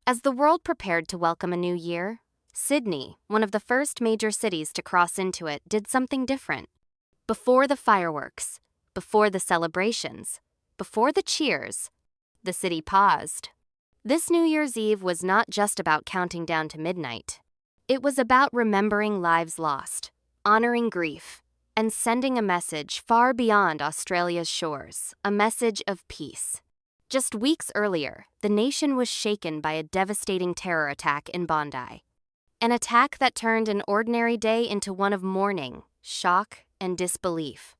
As the world prepared to welcome a new year, Sydney, one of the first major cities to cross into it, did something different. Before the fireworks, before the celebrations, before the cheers, the city paused. This New Year's Eve was not just about counting down to midnight. It was about remembering lives lost, honoring grief, and sending a message far beyond Australia's shores, a message of peace. Just weeks earlier, the nation was shaken by a devastating terror attack in Bondi. An attack that turned an ordinary day into one of mourning, shock, and disbelief.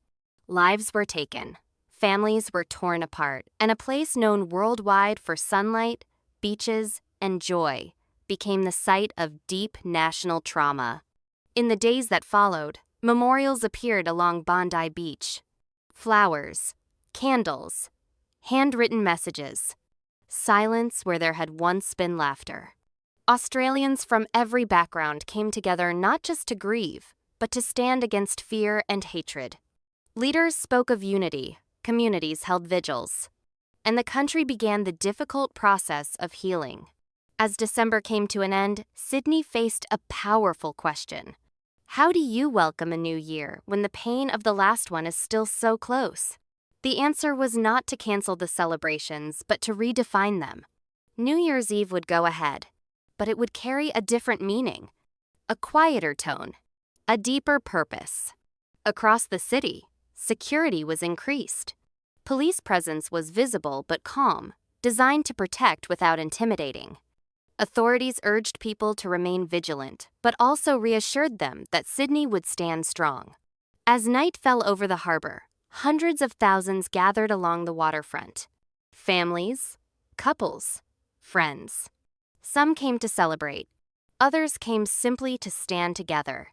Lives were taken, families were torn apart, and a place known worldwide for sunlight, beaches, and joy became the site of deep national trauma. In the days that followed, memorials appeared along Bondi Beach. Flowers, candles, handwritten messages, silence where there had once been laughter. Australians from every background came together not just to grieve, but to stand against fear and hatred. Leaders spoke of unity, communities held vigils, and the country began the difficult process of healing. As December came to an end, Sydney faced a powerful question. How do you welcome a new year when the pain of the last one is still so close? The answer was not to cancel the celebrations, but to redefine them. New Year's Eve would go ahead, but it would carry a different meaning, a quieter tone, a deeper purpose. Across the city, security was increased. Police presence was visible but calm, designed to protect without intimidating. Authorities urged people to remain vigilant, but also reassured them that Sydney would stand strong. As night fell over the harbour, hundreds of thousands gathered along the waterfront. Families, couples, friends. Some came to celebrate. Others came simply to stand together.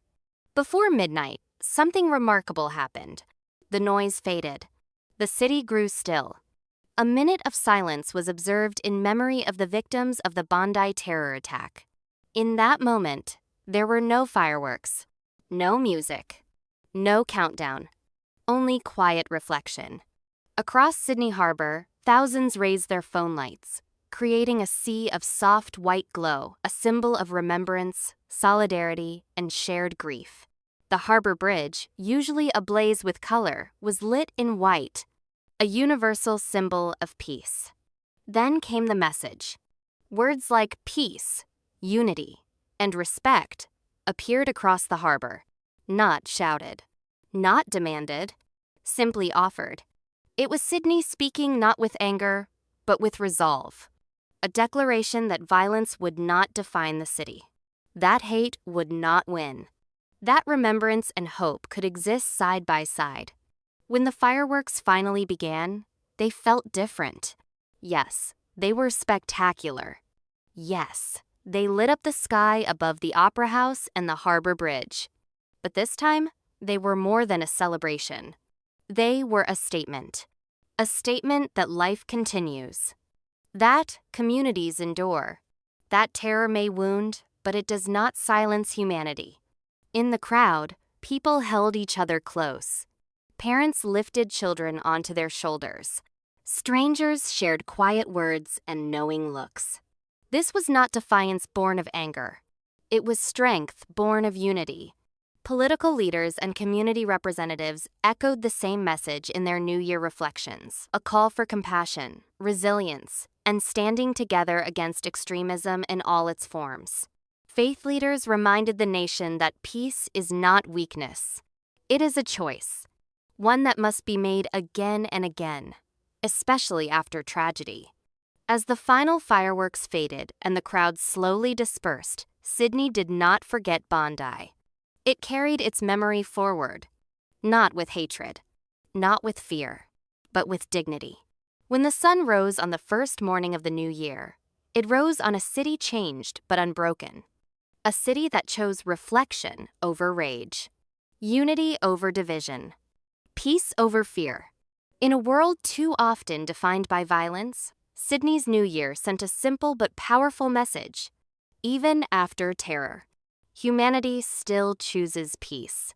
Before midnight, something remarkable happened. The noise faded. The city grew still. A minute of silence was observed in memory of the victims of the Bondi terror attack. In that moment, there were no fireworks, no music, no countdown, only quiet reflection. Across Sydney Harbour, thousands raised their phone lights, creating a sea of soft white glow, a symbol of remembrance, solidarity, and shared grief. The Harbour Bridge, usually ablaze with color, was lit in white, a universal symbol of peace. Then came the message. Words like peace, unity, and respect appeared across the harbour, not shouted, not demanded, simply offered. It was Sydney speaking not with anger, but with resolve. A declaration that violence would not define the city. That hate would not win. That remembrance and hope could exist side by side. When the fireworks finally began, they felt different. Yes, they were spectacular. Yes, they lit up the sky above the Opera House and the Harbour Bridge. But this time, they were more than a celebration. They were a statement. A statement that life continues. That communities endure. That terror may wound, but it does not silence humanity. In the crowd, people held each other close. Parents lifted children onto their shoulders. Strangers shared quiet words and knowing looks. This was not defiance born of anger. It was strength born of unity. Political leaders and community representatives echoed the same message in their New Year reflections, a call for compassion, resilience, and standing together against extremism in all its forms. Faith leaders reminded the nation that peace is not weakness. It is a choice, one that must be made again and again, especially after tragedy. As the final fireworks faded and the crowd slowly dispersed, Sydney did not forget Bondi. It carried its memory forward, not with hatred, not with fear, but with dignity. When the sun rose on the first morning of the new year, it rose on a city changed but unbroken. A city that chose reflection over rage, unity over division, peace over fear. In a world too often defined by violence, Sydney's New Year sent a simple but powerful message. Even after terror, humanity still chooses peace.